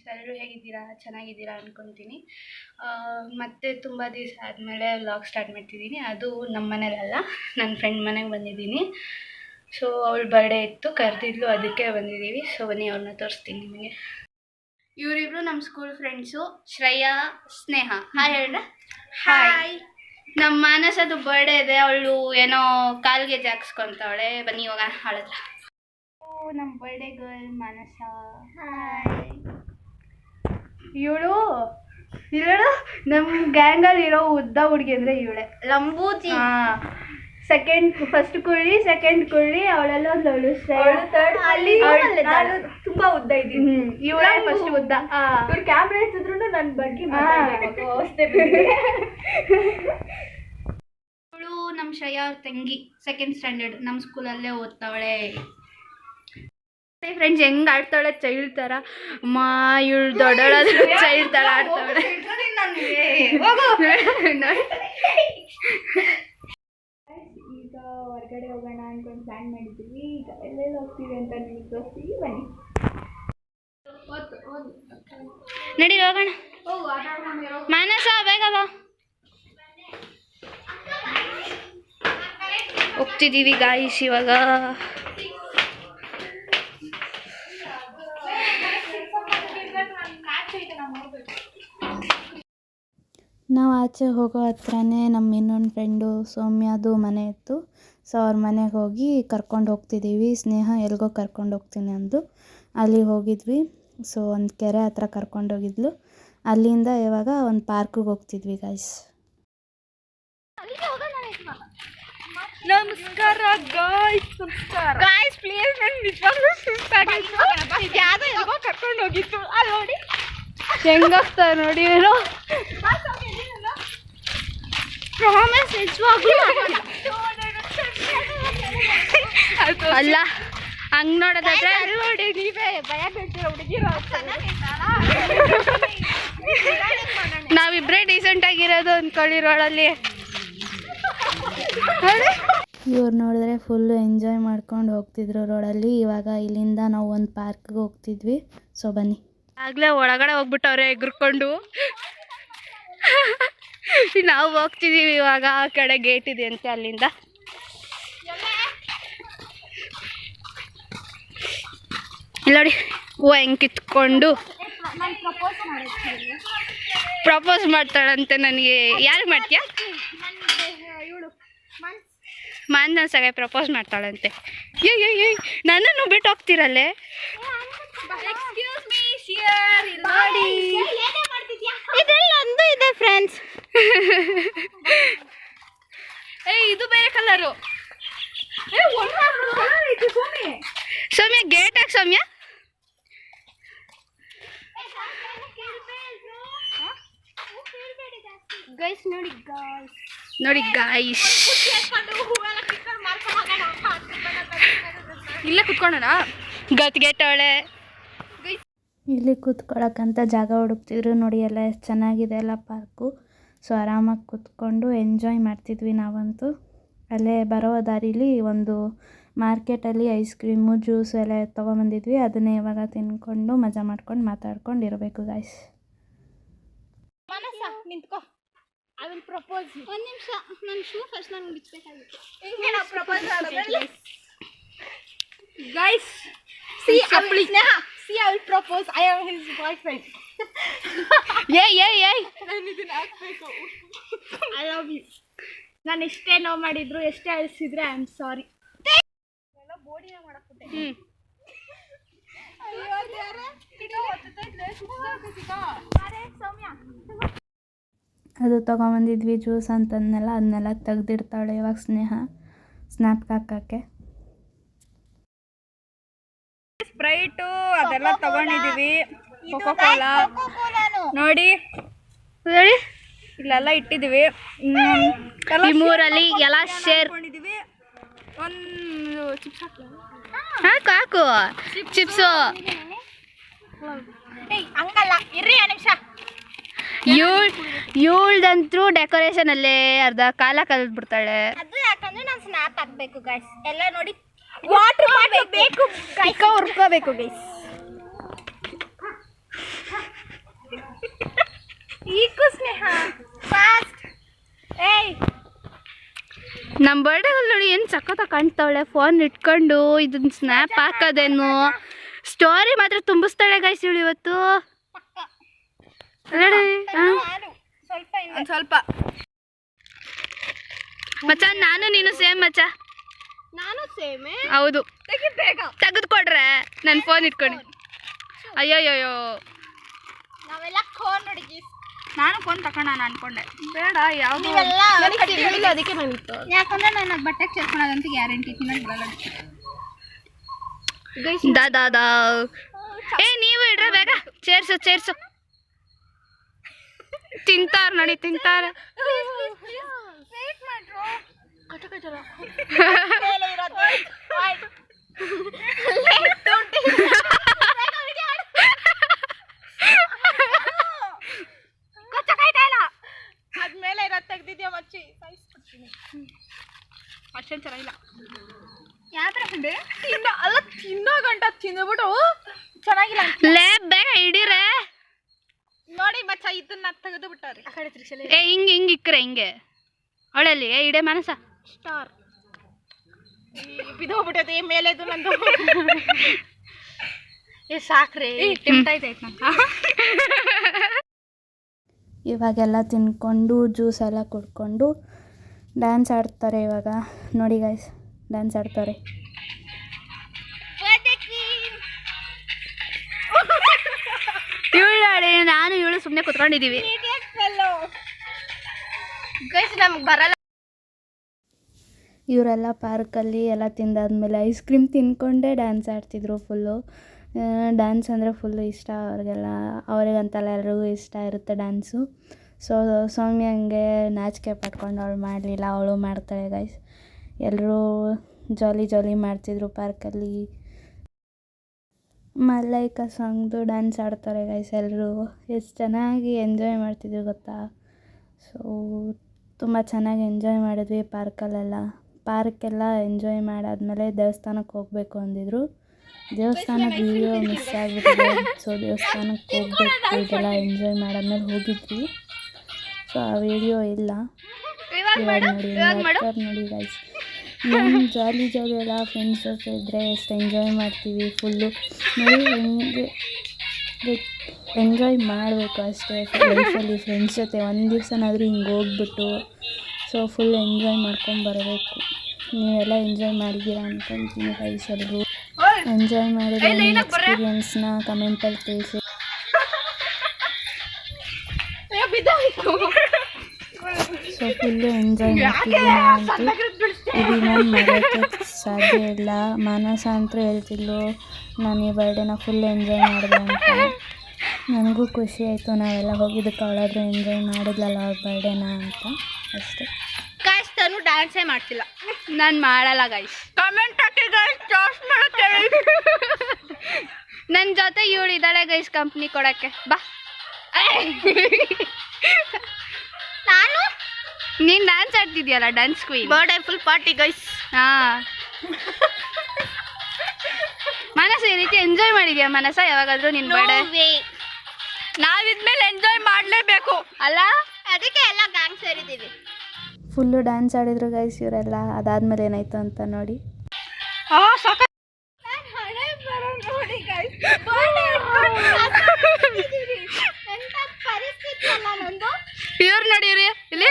Friends, ಎಲ್ಲರೂ ಹೇಗಿದ್ದೀರಾ? ಚೆನ್ನಾಗಿದ್ದೀರಾ ಅಂದ್ಕೊತೀನಿ. ಮತ್ತೆ ತುಂಬ ದಿವಸ ಆದಮೇಲೆ ವ್ಲಾಗ್ ಸ್ಟಾರ್ಟ್ ಮಾಡ್ತಿದ್ದೀನಿ. ಅದು ನಮ್ಮ ಮನೇಲಲ್ಲ, ನನ್ನ ಫ್ರೆಂಡ್ ಮನೆಗೆ ಬಂದಿದ್ದೀನಿ. ಸೊ ಅವಳ ಬರ್ಡೇ ಇತ್ತು, ಕರೆದಿದ್ಲು, ಅದಕ್ಕೆ ಬಂದಿದ್ದೀವಿ. ಸೊ ಬನ್ನಿ ಅವ್ರನ್ನ ತೋರಿಸ್ತೀನಿ ನಿಮಗೆ. ಇವರಿಬ್ರು ನಮ್ಮ ಸ್ಕೂಲ್ ಫ್ರೆಂಡ್ಸು, ಶ್ರೇಯಾ, ಸ್ನೇಹ. ಹಾಯ್ ಹೇಳ್ರೆ. ಹಾಯ್. ನಮ್ಮ ಮಾನಸದು ಬರ್ಡೇ ಇದೆ, ಅವಳು ಏನೋ ಕಾಲ್ಗೆ ಜಾಕ್ಸ್ಕೊಂತವಳೆ. ಬನ್ನಿ ಹೋಗೋಣ ಅವಳತ್ರ. ನಮ್ಮ ಬರ್ಡೇ ಗರ್ಲ್ ಮಾನಸ. ಹಾಯ್. ಇವಳು ನಮ್ಮ ಗ್ಯಾಂಗಲ್ಲಿ ಇರೋ ಉದ್ದ ಹುಡುಗಿ ಅಂದರೆ ಇವಳೆ, ಲಂಬೂತಿ. ಫಸ್ಟ್ ಕುಳ್ಳಿ, ಸೆಕೆಂಡ್ ಕುಳ್ಳಿ, ಅವಳೆಲ್ಲ ಅವಳು ತುಂಬಾ ಉದ್ದ ಇದ್ದೀನಿ. ಇವಳೇ ಫಸ್ಟ್ ಉದ್ದ. ಇವ್ರು ಕ್ಯಾಮ್ರಾ ಇಟ್ಟಿದ್ರು ನನ್ನ ಬಗ್ಗೆ ಇವಳು ನಮ್ಮ ಶ್ರೇಯಾ ಅವ್ರ ತಂಗಿ, ಸೆಕೆಂಡ್ ಸ್ಟ್ಯಾಂಡರ್ಡ್, ನಮ್ಮ ಸ್ಕೂಲಲ್ಲೇ ಓದ್ತಾವಳೆ. ಫ್ರೆಂಡ್ಸ್ ಹೆಂಗ್ ಆಡ್ತಾಳೆ ಚೈಲ್ಡ್ ತರ. ಅಮ್ಮ ಇವಳು ದೊಡ್ಡೋಳಾದ್ರೂ ಚೈಲ್ಡ್ ತರ ಆಡ್ತಾಳೆ. ಈಗ ಹೊರಗಡೆ ಹೋಗೋಣ ಅನ್ಕೊಂಡು ಪ್ಲಾನ್ ಮಾಡಿದ್ದೀವಿ. ಈಗ ಎಲ್ಲೆಲ್ಲಿ ಹೋಗ್ತೀವಿ ಅಂತ ನಿಮಗೆ ತೋರಿಸ್ತೀವಿ, ಬನ್ನಿ. ನಡಿ ಹೋಗೋಣ. ಮಾನಸ ಬೇಗ ಬಾ. ಹೋಗ್ತಿದ್ದೀವಿ ಗಾಯ್ಸ್ ಇವಾಗ. ನಾವು ಆಚೆ ಹೋಗೋ ಹತ್ರನೇ ನಮ್ಮ ಇನ್ನೊಂದು ಫ್ರೆಂಡು ಸೌಮ್ಯದು ಮನೆ ಇತ್ತು. ಸೊ ಅವ್ರ ಮನೆಗೆ ಹೋಗಿ ಕರ್ಕೊಂಡು ಹೋಗ್ತಿದ್ದೀವಿ. ಸ್ನೇಹ ಎಲ್ಗೋ ಕರ್ಕೊಂಡು ಹೋಗ್ತೀನಿ ಅಂದು ಅಲ್ಲಿ ಹೋಗಿದ್ವಿ. ಸೊ ಒಂದು ಕೆರೆ ಹತ್ರ ಕರ್ಕೊಂಡೋಗಿದ್ಲು. ಅಲ್ಲಿಂದ ಇವಾಗ ಒಂದು ಪಾರ್ಕಿಗೆ ಹೋಗ್ತಿದ್ವಿ ಗಾಯ್ಸ್. ನಮಸ್ಕಾರ ಗಾಯ್ಸ್. ನಮಸ್ಕಾರ ಗಾಯ್ಸ್. ಪ್ಲೀಸ್ ನಾನು ನಿಜವಾಗ್ಲೂ ಸುಸ್ತಾಗಿತ್ತು. ಯಾವ್ದೋ ಎಲ್ಗೋ ಕರ್ಕೊಂಡು ಹೋಗಿತ್ತು. ಅಲ್ಲಿ ನೋಡಿ ಹೆಂಗಾಗ್ತಾರೆ ನೋಡಿ ಇವರು. ಪ್ರಾಮಿಸ್ ನಿಜವಾಗ್ಲೂ ಅಲ್ಲ, ಹಂಗ್ ನೋಡೋದಾದ್ರೆ ನೋಡಿ ನೀವೇ ಭಯ ಬೀಳ್ತೀರ ಹುಡುಗಿರೋ. ನಾವಿಬ್ರೇ ಡೀಸೆಂಟ್ ಆಗಿರೋದು ಅಂದ್ಕೊಳ್ಳಿ ರೋಡಲ್ಲಿ. ಇವ್ರು ನೋಡಿದ್ರೆ ಫುಲ್ಲು ಎಂಜಾಯ್ ಮಾಡ್ಕೊಂಡು ಹೋಗ್ತಿದ್ರು ರೋಡಲ್ಲಿ. ಇವಾಗ ಇಲ್ಲಿಂದ ನಾವು ಒಂದು ಪಾರ್ಕ್ಗೆ ಹೋಗ್ತಿದ್ವಿ. ಸೊ ಬನ್ನಿ. ಆಗಲೇ ಒಳಗಡೆ ಹೋಗ್ಬಿಟ್ಟವ್ರೆ ಎಗ್ರುಕೊಂಡು. ನಾವು ಹೋಗ್ತಿದ್ದೀವಿ ಇವಾಗ. ಆ ಕಡೆ ಗೇಟ್ ಇದೆ ಅಂತೆ, ಅಲ್ಲಿಂದ. ನೋಡಿ ಹೂವು ಹೆಂಗೆ ಕಿತ್ಕೊಂಡು ಪ್ರಪೋಸ್ ಮಾಡ್ತಾಳಂತೆ ನನಗೆ. ಯಾರು ಮಾಡ್ತೀಯಾ? ಮಾನಸಗೆ ಪ್ರಪೋಸ್ ಮಾಡ್ತಾಳಂತೆ. ಏಯ್ ನನ್ನನ್ನು ಬಿಟ್ಟು ಹೋಗ್ತೀರಲ್ಲೇ. ಇದೆಲ್ಲ ಒಂದು ಇದೆ ಫ್ರೆಂಡ್ಸ್. ಇದು ಬೇರೆ ಕಲರು. ಸೌಮ್ಯ ಗೇಟ್ ಹಾಕಿ ಸೌಮ್ಯ. ಗೈಸ್ ನೋಡಿ ಗಾಯ್ಸ್. ಇಲ್ಲೇ ಕುತ್ಕೊಳ್ಳೋಣ. ಗತ್ಗೆಟ್ಟವಳೆ. ಇಲ್ಲಿ ಕೂತ್ಕೊಳ್ಳೋಕ್ಕಂತ ಜಾಗ ಹುಡುಕ್ತಿದ್ರು. ನೋಡಿ ಎಲ್ಲ ಎಷ್ಟು ಚೆನ್ನಾಗಿದೆ ಅಲ್ಲ ಪಾರ್ಕು. ಸೊ ಆರಾಮಾಗಿ ಕೂತ್ಕೊಂಡು ಎಂಜಾಯ್ ಮಾಡ್ತಿದ್ವಿ ನಾವಂತೂ. ಅಲ್ಲೇ ಬರೋ ದಾರಿಲಿ ಒಂದು ಮಾರ್ಕೆಟಲ್ಲಿ ಐಸ್ ಕ್ರೀಮು ಜ್ಯೂಸು ಎಲ್ಲ ತೊಗೊಂಬಂದಿದ್ವಿ. ಅದನ್ನೇ ಇವಾಗ ತಿನ್ಕೊಂಡು ಮಜಾ ಮಾಡ್ಕೊಂಡು ಮಾತಾಡ್ಕೊಂಡು ಇರಬೇಕು ಗಾಯ್ಸ್. ನಿಂತ್ಕೋ. I will propose. ಒಂದು ನಿಮಿಷ, ನನ್ನ ಶೂ ಫಸ್ಟ್ ನಾನು ಬಿಚ್ಚಬೇಕಾಗಿತ್ತು. Guys see I will propose. I am his boyfriend. ಏಯ್ ನಾನು ಇದನ್ನ ಹಾಕ್ಬೇಕು. I love you. ನಾನು ಎಷ್ಟೇ ನೋವು ಮಾಡಿದ್ರು, ಎಷ್ಟೇ ಅಳಿಸಿದ್ರೆ ಐ ಆಮ್ ಸಾರಿ. ಎಲ್ಲ ಬೋಡಿನ ಮಾಡಕ್ಬಿಟ್ಟೆ. ಅದು ತೊಗೊಂಬಂದಿದ್ವಿ ಜ್ಯೂಸ್ ಅಂತಂದೆಲ್ಲ, ಅದನ್ನೆಲ್ಲ ತೆಗ್ದಿಡ್ತಾಳೆ ಇವಾಗ ಸ್ನೇಹ ಸ್ನ್ಯಾಪ್ಗೆ ಹಾಕೋಕ್ಕೆ. ಸ್ಪ್ರೈಟು ಅದೆಲ್ಲ ತಗೊಂಡಿದೀವಿ. ಕೋಕೋ ಕೋಲಾ ನೋಡಿ ಇಲ್ಲೆಲ್ಲ ಇಟ್ಟಿದ್ದೀವಿ. ಈ ಮೂರಲ್ಲಿ ಎಲ್ಲ ಶೇರ್ ಮಾಡಿದ್ದೀವಿ. ಒಂದು ಚಿಪ್ಸ್ ಹಾಕು ಚಿಪ್ಸು. ಹಂಗಲ್ಲ ಇರ್ರಿ ನಿಮಿಷ. ಇವಳ್ದಂತೂ ಡೆಕೋರೇಷನ್ ಅಲ್ಲೇ ಅರ್ಧ ಕಾಲ ಕಲ್ಬಿಡ್ತಾಳೆ. ಅದು ಯಾಕಂದ್ರೆ ನಾನು ಸ್ನ್ಯಾಪ್ ಹಾಕ್ಬೇಕು ಗೈಸ್. ಎಲ್ಲ ನೋಡಿ ವಾಟರ್ ಬೇಕು, ಹುರ್ಕೋಬೇಕು ಗೈಸ್. ನಮ್ಮ ಬರ್ಡೇಗಳು ನೋಡಿ ಏನು ಸಖತ್ತ ಕಾಣ್ತಾವಳೆ. ಫೋನ್ ಇಟ್ಕೊಂಡು ಇದನ್ನ ಸ್ನ್ಯಾಪ್ ಹಾಕೋದೇನು, ಸ್ಟೋರಿ ಮಾತ್ರ ತುಂಬಿಸ್ತಾಳೆ ಗೈಸ್ ಇವಳು ಇವತ್ತು. ಸ್ವಲ್ಪ ಮಚ್ಚ ನಾನು ನೀನು ಸೇಮ್ ಮಚ್ಚ. ನಾನು ಸೇಮೆ. ಹೌದು ಬೇಗ ತೆಗೆದುಕೊಡ್ರೆ ನನ್ನ ಫೋನ್ ಇಟ್ಕೊಂಡು. ಅಯ್ಯೋಯ್ಯೋ ನಾವೆಲ್ಲ ಫೋನ್ ನೋಡಿ. ನಾನು ಫೋನ್ ತಗೊಂಡು ಅನ್ಕೊಂಡೆ ಬೇಡ ಯಾವುದು ಅದಕ್ಕೆ ಬಂದಿತ್ತು. ಯಾಕಂದ್ರೆ ನಾನು ಬಟ್ಟೆಗೆ ಸೇರ್ಕೊಳ್ಳೋದಂತ ಗ್ಯಾರಂಟಿ ತಿನ್ನೋದು ದಾದಾ. ಏ ನೀವು ಇಡ್ರೆ ಬೇಗ ಚೇರ್ಸು. ತಿಂತಾರ ನೋಡಿ ತಿಂತಾರ. ಅದ್ಮೇಲೆ ಇರೋದು ತೆಗ್ದಿದ್ಯಾ ಮಚ್ಚಿ ಅಷ್ಟೇನು ಚೆನ್ನಾಗಿಲ್ಲ. ಯಾವ್ದ್ರ ಅಲ್ಲ ತಿನ್ನೋ ಗಂಟ ತಿಂದ್ಬಿಟ್ಟು ಚೆನ್ನಾಗಿಲ್ಲ ಲೇ ಬೇಗ ಹಿಡೀರೆ ನೋಡಿ ಮಚ್ಚ. ಇದನ್ನ ತೆಗೆದು ಬಿಟ್ಟಾರೆ ಆ ಕಡೆ ತ್ರಿಶಲೆ. ಏ ಹಿಂಗೆ ಇಕ್ರೆ ಹಿಂಗೆ ಅವಳಲ್ಲಿ ಇಡೆ ಮನಸ ಸ್ಟಾರ್ ಬಿದ್ದೋಗ್ಬಿಟ್ಟದೆ ಮೇಲೆದು ನಂದು. ಸಾಕ್ರಿ ತಿಂತಾಯ್ತು ಇವಾಗೆಲ್ಲ ತಿನ್ಕೊಂಡು ಜ್ಯೂಸ್ ಎಲ್ಲ ಕುಡ್ಕೊಂಡು ಡ್ಯಾನ್ಸ್ ಆಡ್ತಾರೆ. ಇವಾಗ ನೋಡಿ ಗೈಸ್ ಡ್ಯಾನ್ಸ್ ಆಡ್ತಾರೆ. ಇವಳು ನಾನು ಇವಳು ಸುಮ್ಮನೆ ಕುತ್ಕೊಂಡಿದ್ದೀವಿ. ನಮ್ಗೆ ಬರಲ್ಲ. ಇವರೆಲ್ಲ ಪಾರ್ಕಲ್ಲಿ ಎಲ್ಲ ತಿಂದಾದ್ಮೇಲೆ ಐಸ್ ಕ್ರೀಮ್ ತಿನ್ಕೊಂಡೇ ಡ್ಯಾನ್ಸ್ ಆಡ್ತಿದ್ರು ಫುಲ್ಲು. ಡ್ಯಾನ್ಸ್ ಅಂದರೆ ಫುಲ್ಲು ಇಷ್ಟ ಅವ್ರಿಗೆಲ್ಲ, ಅವ್ರಿಗಂತಲ್ಲ ಎಲ್ರಿಗೂ ಇಷ್ಟ ಇರುತ್ತೆ ಡ್ಯಾನ್ಸು. ಸೌಮ್ಯ ಹಂಗೆ ನಾಚಿಕೆ ಪಟ್ಕೊಂಡು ಅವಳು ಮಾಡಲಿಲ್ಲ, ಅವಳು ಮಾಡ್ತಾಳೆ ಗೈಸ್. ಎಲ್ಲರೂ ಜಾಲಿ ಮಾಡ್ತಿದ್ರು ಪಾರ್ಕಲ್ಲಿ. ಮಲೈಕ ಸಾಂಗ್ದು ಡ್ಯಾನ್ಸ್ ಆಡ್ತಾರೆ ಗೈಸ್ ಎಲ್ಲರೂ. ಎಷ್ಟು ಚೆನ್ನಾಗಿ ಎಂಜಾಯ್ ಮಾಡ್ತಿದ್ವಿ ಗೊತ್ತಾ. ಸೊ ತುಂಬ ಚೆನ್ನಾಗಿ ಎಂಜಾಯ್ ಮಾಡಿದ್ವಿ ಪಾರ್ಕೆಲ್ಲ ಎಂಜಾಯ್ ಮಾಡಾದ್ಮೇಲೆ ದೇವಸ್ಥಾನಕ್ಕೆ ಹೋಗಬೇಕು ಅಂದಿದ್ರು. ದೇವಸ್ಥಾನದ ವಿಡಿಯೋ ಮಿಸ್ ಆಗಿಬಿಟ್ಟಿದೆ. ಸೊ ದೇವಸ್ಥಾನಕ್ಕೆ ಹೋಗಬೇಕು, ಇದೆಲ್ಲ ಎಂಜಾಯ್ ಮಾಡಾದ್ಮೇಲೆ ಹೋಗಿದ್ವಿ. ಸೊ ಆ ವಿಡಿಯೋ ಇಲ್ಲ. ಇವಾಗ ನೋಡಿ ಗೈಸ್ ಏನು ಜಾಲಿ ಎಲ್ಲ ಫ್ರೆಂಡ್ಸ್ ಜೊತೆ ಇದ್ದರೆ ಎಷ್ಟು ಎಂಜಾಯ್ ಮಾಡ್ತೀವಿ ಫುಲ್ಲು. ನೋಡಿ ಹೆಂಗೆ ಎಂಜಾಯ್ ಮಾಡಬೇಕು ಅಷ್ಟೇ ಲೈಫಲ್ಲಿ ಫ್ರೆಂಡ್ಸ್ ಜೊತೆ. ಒಂದು ದಿವಸನಾದರೂ ಹಿಂಗೆ ಹೋಗ್ಬಿಟ್ಟು ಸೊ ಫುಲ್ ಎಂಜಾಯ್ ಮಾಡ್ಕೊಂಬರಬೇಕು. ನೀವೆಲ್ಲ ಎಂಜಾಯ್ ಮಾಡಿದ್ದೀರಾ ಅಂದ್ಕೊಳ್ತೀನಿ ಗೈಸ್. ಎಲ್ಲರೂ ಎಂಜಾಯ್ ಮಾಡಿದ್ರೆ ನಿಮ್ಮ ಎಕ್ಸ್ಪೀರಿಯನ್ಸ್ನ ಕಮೆಂಟಲ್ಲಿ ತಿಳಿಸಿ. ಸೊ ಫುಲ್ಲು ಎಂಜಾಯ್ ಮಾಡ್ತಿದ್ವಿ ನಾವಂತೂ. ಇದನ್ನ ಮರೆಯೋಕ್ಕೆ ಸಾಧ್ಯ ಇಲ್ಲ. ಮಾನಸ ಅಂತೂ ಹೇಳ್ತಿದ್ಲು ನಾನು ಈ ಬರ್ಡೇನ ಫುಲ್ ಎಂಜಾಯ್ ಮಾಡಿದೆ ಅಂತ. ನನಗೂ ಖುಷಿ ಆಯಿತು ನಾವೆಲ್ಲ ಹೋಗಿದ್ದಕ್ಕೆ ಅವಳಾದರೂ ಎಂಜಾಯ್ ಮಾಡಿದ್ಲಲ್ಲ ಅವ್ರ ಬರ್ಡೇನ ಅಂತ ಅಷ್ಟೇ. ಗಾಯ್ಸ್ ತಾನು ಡ್ಯಾನ್ಸೇ ಮಾಡ್ತಿಲ್ಲ. ನಾನು ಮಾಡಲ್ಲ ಗೈಸ್. ಕಮೆಂಟ್ ಹಾಕಿ ಗೈಸ್, ಚಾರ್ಜ್ ಮಾಡೋಕ್ಕೆ. ನನ್ನ ಜೊತೆ ಇವಳು ಇದ್ದಾಳೆ ಗೈಸ್ ಕಂಪ್ನಿ ಕೊಡೋಕ್ಕೆ. ಬಾ ನಾನು ನೀನು ಡ್ಯಾನ್ಸ್ ಆಡ್ತಿದ್ಯಲ್ಲ dance queen. Birthday full party guys. ಹಾಂ ಮನಸ್ಸು ಈ ರೀತಿ ಎಂಜಾಯ್ ಮಾಡಿದ್ಯಾ ಮನಸ್ಸ ಯಾವಾಗಾದರೂ ನಿನ್ನ ಬರ್ಡೇ? ನಾವಿದ್ಮೇಲೆ ಎಂಜಾಯ್ ಮಾಡಲೇಬೇಕು ಅಲ್ಲ, ಅದಕ್ಕೆ ಎಲ್ಲ ಗ್ಯಾಂಗ್ ಸೇರಿದ್ದೀವಿ. ಫುಲ್ಲು ಡ್ಯಾನ್ಸ್ ಆಡಿದ್ರು ಗೈಸ್ ಇವರೆಲ್ಲ. ಅದಾದ್ಮೇಲೆ ಏನಾಯ್ತು ಅಂತ ನೋಡಿ. ಇವ್ರು ನೋಡಿರಿ ಇಲ್ಲಿ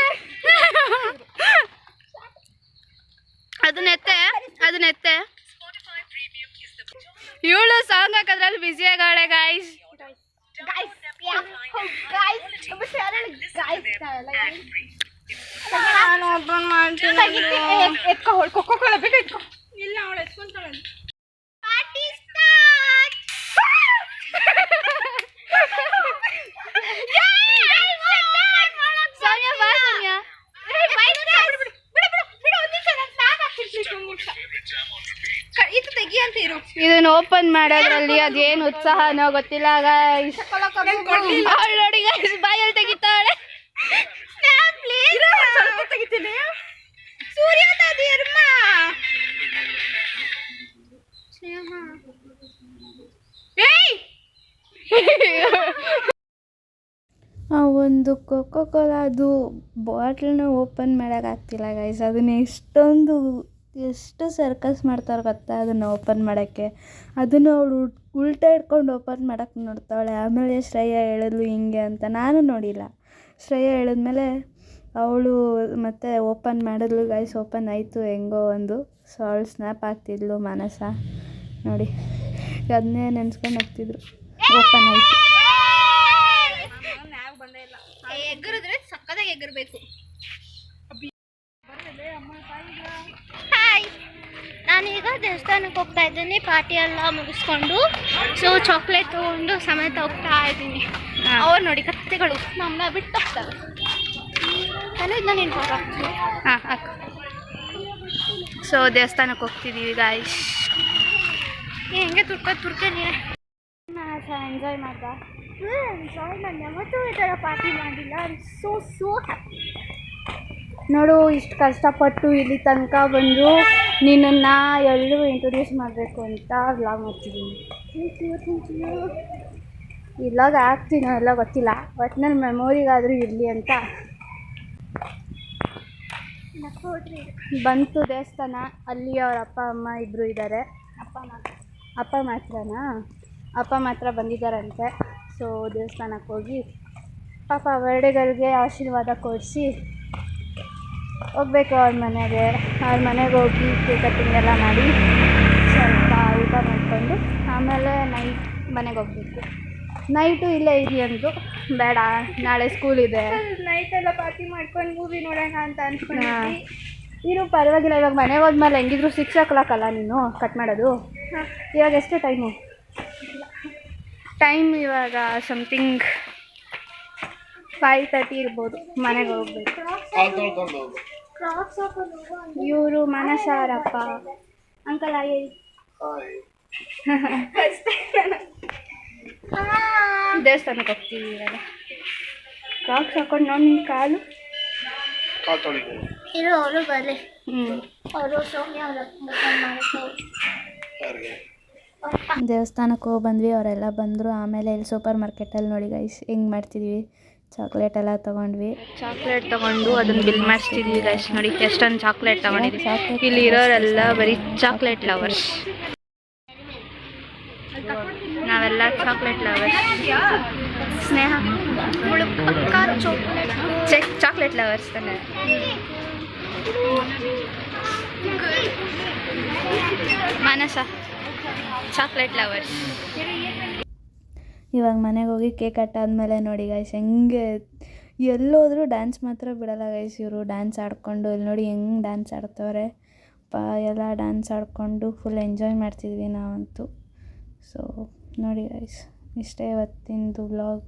ಅದನ್ನೆತ್ತೆ ಇವಳು ಸಾಂಗ್ ಹಾಕೋದ್ರಲ್ಲಿ ಬ್ಯುಸಿ ಆಗವಳೆ ಗೈಸ್. ಇಲ್ಲ ಅವಳು ಎತ್ಕೊಂತಾಳೆ. ಇದನ್ನ ಓಪನ್ ಮಾಡೋದ್ರಲ್ಲಿ ಅದೇನು ಉತ್ಸಾಹನೋ ಗೊತ್ತಿಲ್ಲ ಗೈಸ್. ಅವಳು ನೋಡಿ ಗೈಸ್ ಬಾಯಲ್ಲಿ ತೆಗಿತಾಳೆ. ಆ ಒಂದು ಕೊಕೋ ಕೋಲಾದು ಬಾಟ್ಲನ್ನ ಓಪನ್ ಮಾಡೋಕ್ಕಾಗ್ತಿಲ್ಲ ಗೈಸ್. ಅದನ್ನ ಎಷ್ಟು ಸರ್ಕಸ್ ಮಾಡ್ತಾರೆ ಗೊತ್ತಾ ಅದನ್ನು ಓಪನ್ ಮಾಡೋಕ್ಕೆ. ಅದನ್ನು ಅವಳು ಉಲ್ಟಾ ಇಟ್ಕೊಂಡು ಓಪನ್ ಮಾಡೋಕ್ಕೆ ನೋಡ್ತಾವಳೆ. ಆಮೇಲೆ ಶ್ರೇಯಾ ಹೇಳಿದ್ಲು ಹಿಂಗೆ ಅಂತ. ನಾನು ನೋಡಿಲ್ಲ. ಶ್ರೇಯಾ ಹೇಳಿದ್ಮೇಲೆ ಅವಳು ಮತ್ತೆ ಓಪನ್ ಮಾಡಿದ್ಲು ಗೈಸ್. ಓಪನ್ ಆಯಿತು ಹೆಂಗೋ ಒಂದು. ಸೊ ಅವಳು ಸ್ನ್ಯಾಪ್ ಹಾಕ್ತಿದ್ಲು ಮಾನಸ ನೋಡಿ. ಅದನ್ನೇ ನೆನ್ಸ್ಕೊಂಡು ಹೋಗ್ತಿದ್ರು. ಓಪನ್ ಆಯಿತು. ಎಗ್ರಿದ್ರೆ ಸಕ್ಕದಾಗಿ ಎಗರಬೇಕು. ಹಾಯ್, ನಾನೀಗ ದೇವಸ್ಥಾನಕ್ಕೆ ಹೋಗ್ತಾ ಇದ್ದೀನಿ. ಪಾರ್ಟಿ ಎಲ್ಲ ಮುಗಿಸ್ಕೊಂಡು ಸೊ ಚಾಕ್ಲೇಟ್ ತೊಗೊಂಡು ಸಮೇತ ಹೋಗ್ತಾ ಇದ್ದೀನಿ. ಅವ್ರು ನೋಡಿ ಕತ್ತೆಗಳು ನಮ್ಮನ್ನ ಬಿಟ್ಟು ಹೋಗ್ತವೆ. ನಾನು ಏನು ಹಾಕ್ತೀನಿ. ಹಾಂ ಹಾಕು. ಸೊ ದೇವಸ್ಥಾನಕ್ಕೆ ಹೋಗ್ತಿದ್ದೀವಿ ಗಾಯ್ಸ್. ಹೆಂಗೆ ತುರ್ಕೊಂಡು ಎಂಜಾಯ್ ಮಾಡ್ದ. ಎಂಜಾಯ್, ನಾನು ಯಾವತ್ತೂ ಈ ಥರ ಪಾರ್ಟಿ ಮಾಡಿಲ್ಲ. So happy. ನೋಡು, ಇಷ್ಟು ಕಷ್ಟಪಟ್ಟು ಇಲ್ಲಿ ತನಕ ಬಂದು ನಿನ್ನನ್ನು ಎಲ್ಲರೂ ಇಂಟ್ರೊಡ್ಯೂಸ್ ಮಾಡಬೇಕು ಅಂತ ವ್ಲಾಗ್ ಮಾಡ್ತಿದ್ದೀನಿ. Thank you. ಈ ವ್ಲಾಗ್ ಆಗ್ತೀನೋ ಎಲ್ಲ ಗೊತ್ತಿಲ್ಲ, ಒಟ್ಟಿನಲ್ಲಿ ಮೆಮೊರಿಗಾದರೂ ಇರಲಿ ಅಂತ. ಬಂತು ದೇವಸ್ಥಾನ. ಅಲ್ಲಿ ಅವ್ರ ಅಪ್ಪ ಅಮ್ಮ ಇಬ್ಬರು ಇದ್ದಾರೆ. ಅಪ್ಪ ಮಾತ್ರ ಬಂದಿದ್ದಾರಂತೆ. ಸೊ ದೇವಸ್ಥಾನಕ್ಕೆ ಹೋಗಿ ಪಾಪ ಬರ್ಡೇಗಳಿಗೆ ಆಶೀರ್ವಾದ ಕೊಡಿಸಿ ಹೋಗ್ಬೇಕು ಅವ್ರ ಮನೆಗೆ. ಅವ್ರ ಮನೆಗೆ ಹೋಗಿ ಕೇಕ್ ಕಟ್ಟಿಂಗ್ ಎಲ್ಲ ಮಾಡಿ ಸ್ವಲ್ಪ ಊಟ ಮಾಡಿಕೊಂಡು ಆಮೇಲೆ ನೈಟ್ ಮನೆಗೆ ಹೋಗ್ಬೇಕು. ನೈಟು ಇಲ್ಲೇ ಇರಿ ಅಂದರು. ಬೇಡ, ನಾಳೆ ಸ್ಕೂಲ್ ಇದೆ. ನೈಟೆಲ್ಲ ಪಾರ್ಟಿ ಮಾಡ್ಕೊಂಡು ಮೂವಿ ನೋಡೋಣ ಅಂತ ಅಂದ್ಕೊಂಡು ಇರು, ಪರವಾಗಿಲ್ಲ. ಇವಾಗ ಮನೆಗೆ ಹೋದ್ಮೇಲೆ ಹೆಂಗಿದ್ರು 6 o'clock ಅಲ್ಲ ನೀನು ಕಟ್ ಮಾಡೋದು. ಇವಾಗ ಎಷ್ಟು ಟೈಮ್ ಇವಾಗ ಸಮಥಿಂಗ್ 5:30 ಇರ್ಬೋದು. ಮನೆಗೆ ಹೋಗ್ಬೇಕು. ಇವರು ಮಾನಸ ಅವರಪ್ಪ. ಅಂಕಲ್ ಆಯ್. ದೇವಸ್ಥಾನಕ್ಕೆ ಹೋಗ್ತೀವಿ ಇವಾಗ. ಕ್ರಾಕ್ಸ್ ಹಾಕೊಂಡು ನೋಡಿ ನಿನ್ನ ಕಾಲು ಇರೋ ಅವರು ಬರಲಿ. ಅವರು ಸೌಮ್ಯ ದೇವಸ್ಥಾನಕ್ಕೆ ಹೋಗಿ ಬಂದ್ವಿ. ಅವರೆಲ್ಲ ಬಂದರು. ಆಮೇಲೆ ಇಲ್ಲಿ ಸೂಪರ್ ಮಾರ್ಕೆಟಲ್ಲಿ ನೋಡಿ ಗೈಸ್ ಹೆಂಗೆ ಮಾಡ್ತಿದ್ವಿ. ಚಾಕ್ಲೇಟ್ ಎಲ್ಲ ತೊಗೊಂಡ್ವಿ. ಚಾಕ್ಲೇಟ್ ತೊಗೊಂಡು ಅದನ್ನು ಬಿಲ್ ಮಾಡಿಸ್ತಿದ್ವಿ ಗೈಸ್. ನೋಡಿ ಎಷ್ಟೊಂದು ಚಾಕ್ಲೇಟ್ ತೊಗೊಂಡಿದ್ವಿ. ಇಲ್ಲಿ ಇರೋರೆಲ್ಲ ಬರೀ ಚಾಕ್ಲೇಟ್ ಲವರ್ಸ್. ನಾವೆಲ್ಲ ಚಾಕ್ಲೇಟ್ ಲವರ್ಸ್. ಸ್ನೇಹ ಚಾಕ್ಲೇಟ್ ಲವರ್ಸ್ ತಾನೆ. ಮಾನಸ ಚಾಕ್ಲೇಟ್ ಲವರ್ಸ್. ಇವಾಗ ಮನೆಗೆ ಹೋಗಿ ಕೇಕ್ ಕಟ್ಟಾದ್ಮೇಲೆ ನೋಡಿ ಗೈಸ್ ಹೆಂಗೆ ಎಲ್ಲೋದ್ರೂ ಡ್ಯಾನ್ಸ್ ಮಾತ್ರ ಬಿಡಲ್ಲ ಗೈಸ್. ಇವರು ಡ್ಯಾನ್ಸ್ ಆಡಿಕೊಂಡು ಇಲ್ಲಿ ನೋಡಿ ಹೆಂಗೆ ಡ್ಯಾನ್ಸ್ ಆಡ್ತವ್ರೆ. ಎಲ್ಲ ಡ್ಯಾನ್ಸ್ ಆಡಿಕೊಂಡು ಫುಲ್ ಎಂಜಾಯ್ ಮಾಡ್ತಿದ್ವಿ ನಾವಂತೂ. ಸೊ ನೋಡಿ ಗೈಸ್, ಇಷ್ಟೇ ಇವತ್ತಿಂದು ವ್ಲಾಗ್.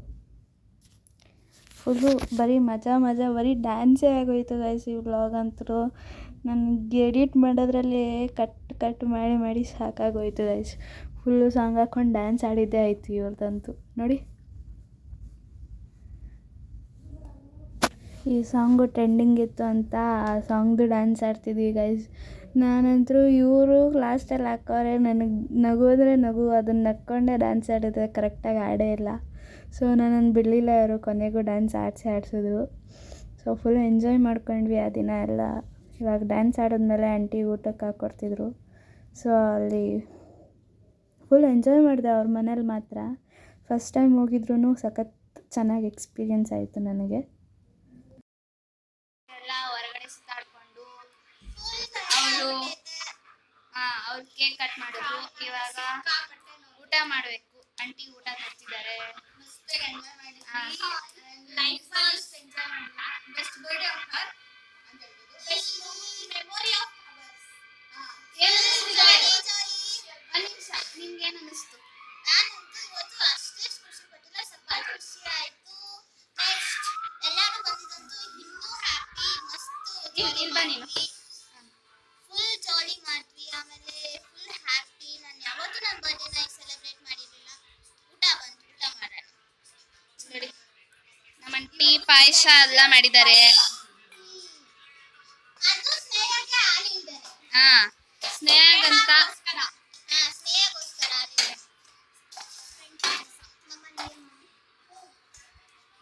ಫುಲ್ಲು ಬರೀ ಮಜಾ ಬರೀ ಡ್ಯಾನ್ಸೇ ಆಗೋಯ್ತು ಗೈಸ್ ಈ ವ್ಲಾಗ್ ಅಂತೂ. ನನಗೆ ಎಡಿಟ್ ಮಾಡೋದ್ರಲ್ಲಿ ಕಟ್ ಮಾಡಿ ಸಾಕಾಗೋಯ್ತು ಗೈಸ್. ಫುಲ್ಲು ಸಾಂಗ್ ಹಾಕ್ಕೊಂಡು ಡ್ಯಾನ್ಸ್ ಆಡಿದ್ದೇ ಆಯಿತು ಇವ್ರದ್ದಂತೂ. ನೋಡಿ ಈ ಸಾಂಗು ಟ್ರೆಂಡಿಂಗ್ ಇತ್ತು ಅಂತ ಆ ಸಾಂಗ್ದು ಡ್ಯಾನ್ಸ್ ಆಡ್ತಿದ್ವಿ ಗೈಸ್. ನಾನಂತರೂ ಇವರು ಲಾಸ್ಟಲ್ಲಿ ಹಾಕೋರೆ. ನನಗೆ ನಗು ಅದನ್ನು ನಕ್ಕೊಂಡೇ ಡ್ಯಾನ್ಸ್ ಆಡಿದ್ರೆ ಕರೆಕ್ಟಾಗಿ ಆಡೇ ಇಲ್ಲ. ಸೊ ನನ್ನನ್ನು ಬಿಡಲಿಲ್ಲ ಇವರು. ಕೊನೆಗೂ ಡ್ಯಾನ್ಸ್ ಆಡಿಸಿದ್ರು. ಸೊ ಫುಲ್ ಎಂಜಾಯ್ ಮಾಡ್ಕೊಂಡ್ವಿ ಆ ದಿನ ಎಲ್ಲ. ಇವಾಗ ಡ್ಯಾನ್ಸ್ ಆಡಿದ್ಮೇಲೆ ಆಂಟಿ ಊಟಕ್ಕೆ ಹಾಕ್ಕೊಡ್ತಿದ್ರು. ಸೊ ಅಲ್ಲಿ ಫುಲ್ ಎಂಜಾಯ್ ಮಾಡಿದೆ ಅವ್ರ ಮನೇಲಿ ಮಾತ್ರ. ಫಸ್ಟ್ ಟೈಮ್ ಹೋಗಿದ್ರು ಸಖತ್ ಚೆನ್ನಾಗಿ ಎಕ್ಸ್ಪೀರಿಯೆನ್ಸ್ ಆಯಿತು ನನಗೆ. ಎಲ್ಲ ಹೊರಗಡೆ ಸುತ್ತಾಡ್ಕೊಂಡು ಅವ್ರು ಕೇಕ್ ಕಟ್ ಮಾಡಿದ್ರು. ಇವಾಗ ಊಟ ಮಾಡಬೇಕು. ಆಂಟಿ ಊಟ ತರ್ತಿದ್ದಾರೆ. ನಿಮ್ಗೇನು ಅನ್ನಿಸ್ತು? ನಾನಂತೂ ಇವತ್ತು ಅಷ್ಟೇ ಖುಷಿ ಪಟ್ಟಿಲ್ಲ, ಸ್ವಲ್ಪ ಖುಷಿ ಆಯ್ತು. ನೆಕ್ಸ್ಟ್ ಎಲ್ಲರೂ ಬಂದಿದ್ದಂತೂ ಇನ್ನೂ ಹ್ಯಾಪಿ. ಮಸ್ತ್ ಇಲ್ಲಿ ಬಾ ನೀನು. ಫುಲ್ ಜಾಲಿ ಮಾಡಿದ್ವಿ. ಆಮೇಲೆ ಫುಲ್ ಹ್ಯಾಪಿ. ನಾನು ಯಾವತ್ತೂ ನನ್ನ ಬರ್ಡೇನ ಸೆಲೆಬ್ರೇಟ್ ಮಾಡಿರಲಿಲ್ಲ. ಊಟ ಮಾಡೋಣ ನೋಡಿ, ನಮ್ಮ ಆಂಟಿ ಪಾಯಸ ಎಲ್ಲ ಮಾಡಿದ್ದಾರೆ. ಅದು ಸ್ನೇಹಕ್ಕೆ ಹಾಲಿದ್ದಾರೆ. ಸ್ನೇಹಗಂತ ಸ್ನೇಹಗೋಸ್ಕರ ಹಾಲಿದ್ದಾರೆ.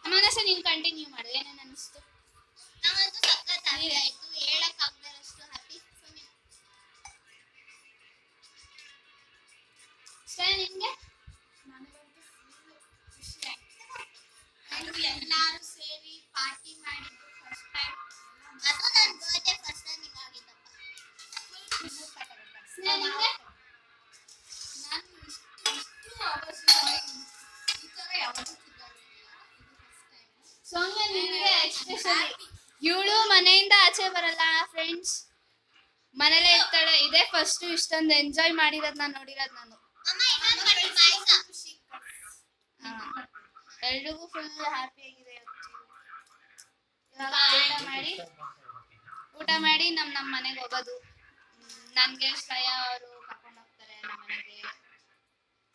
ನಮ್ಮನೆ ಇನ್ನೊಂದ್ಸಲ ನೀನು ಕಂಟಿನ್ಯೂ ಮಾಡು, ಏನೇನು ಅನಿಸ್ತು? ನಾವಂತೂ ಸಖತ್ ಹ್ಯಾಪಿ ಆಯ್ತು, ಹೇಳಕ್ಕಾಗದಷ್ಟು ಹ್ಯಾಪಿ. ನಿಮಗೆ ನನಗಂತೂ ಫುಲ್ ಖುಷಿ ಆಯ್ತು. ಎಲ್ಲರೂ ಸೇರಿ ಪಾರ್ಟಿ ಮಾಡಿದ್ದು ಫಸ್ಟ್ ಟೈಮ್. ಅದು ನನ್ನ ಬರ್ಡೇ ಫಸ್ಟ್ ಟೈಮ್ ಹಿಂಗಾಗಿದ್ದಪ್ಪ. ನಿಮಗೆ ನಾನು ಇಷ್ಟು ಅವರ್ಸ್ ಈ ಥರ ಯಾವತ್ತೂ ಸಿಗೋದಿಲ್ಲ. ಇದು ಫಸ್ಟ್ ಟೈಮ್. ಸೌಮ್ಯ ನಿಮಗೆ ಎಕ್ಸ್ಪೆಷಲಿ ಇವಳು ಮನೆಯಿಂದ ಆಚೆ ಬರಲ್ಲ ಫ್ರೆಂಡ್ಸ್, ಮನೇಲೇ ಇರ್ತಾಳೆ. ಇದೇ ಫಸ್ಟ್ ಇಷ್ಟೊಂದು ಎಂಜಾಯ್ ಮಾಡಿರೋದು ನಾನು ನೋಡಿರೋದು ನಾನು. ಅಮ್ಮ ಇನ್ನೊಂದು ಕಡೆ ಪಾಯಸ. ಎಲ್ರಿಗೂ ಫುಲ್ ಹ್ಯಾಪಿ ಆಗಿದೆ ಇವತ್ತು. ಇವಾಗ ಊಟ ಮಾಡಿ ನಮ್ಮ ಮನೆಗೆ ಹೋಗೋದು. ನನಗೆ ಶ್ರೇಯಾ ಅವರು ಕರ್ಕೊಂಡು ಹೋಗ್ತಾರೆ ನಮ್ಮ ಮನೆಗೆ,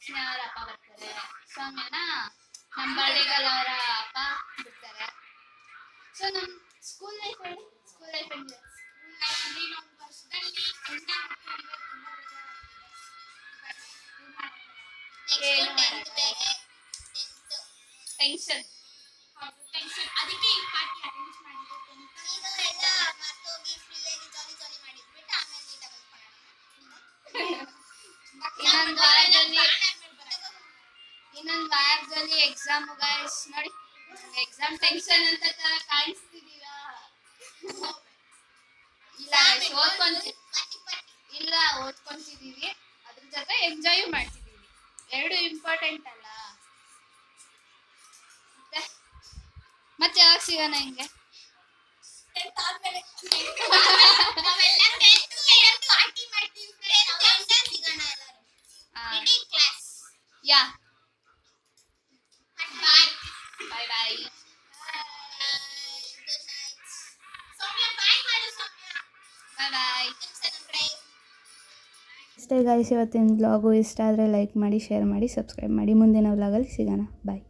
ಸ್ನೇಹ ಅವ್ರ ಅಪ್ಪ ಬರ್ತಾರೆ, ಸೌಮ್ಯನ ನಮ್ಮ ಬರ್ಡೇಗಲ್ಲ ಅವರ ಅಪ್ಪ ಬಿಡ್ತಾರೆ. ಸೊ ನಮ್ಮ ಸ್ಕೂಲ್ ಲೈಫ್ ಹೇಳಿ, ಸ್ಕೂಲ್ ಲೈಫ್ ಹೆಂಗಿದೆ? ಸ್ಕೂಲ್ ಲೈಫಲ್ಲಿ ನಾವು ವರ್ಷದಲ್ಲಿ ಎಂಟ ಮಕ್ಕಳು ಅಂದರೆ ತುಂಬ ಟೆನ್ಷನ್. ಟೆನ್ಷನ್. ಅದಕ್ಕೆ ಈ ಪಾರ್ಟಿ ಅರೇಂಜ್ ಮಾಡಿದ್ದು. ಈಗ ಎಲ್ಲ ಮರ್ತೋಗಿ ಫ್ರೀಯಾಗಿ ಜಾಲಿ ಜಾಲಿ ಮಾಡಿದ್ಬಿಟ್ಟು ಆಮೇಲೆ ನೀಟಾಗಿ ಇನ್ನೊಂದು ವಾರದಲ್ಲಿ ಎಕ್ಸಾಮ್ ಗೈಸ್. ನೋಡಿ ಎಕ್ಸಾಮ್ ಟೆನ್ಷನ್ ಅಂತ ಕಾಣಿಸ್ತಿದೀರಾ? ಇಲ್ಲ ಓದ್ಕೊಂತಿದೀವಿ, ಅದ್ರ ಜೊತೆ ಎಂಜಾಯ್ ಮಾಡ್ತಿದೀವಿ. ಎರಡು ಇಂಪಾರ್ಟೆಂಟ್ ಅಲ್ಲ? ಮತ್ತೆ ಯಾವಾಗ ಸಿಗೋಣ ಹಿಂಗೆ? ಯಾ ಬಾಯ್ ಬಾಯ್ ಬಾಯ್ ಬಾಯ್. ಇಷ್ಟೇ ಗೈಸ್ ಇವತ್ತಿನ ವ್ಲಾಗು. ಇಷ್ಟ ಆದರೆ ಲೈಕ್ ಮಾಡಿ, ಶೇರ್ ಮಾಡಿ, ಸಬ್ಸ್ಕ್ರೈಬ್ ಮಾಡಿ. ಮುಂದಿನ ವ್ಲಾಗಲ್ಲಿ ಸಿಗೋಣ. ಬಾಯ್.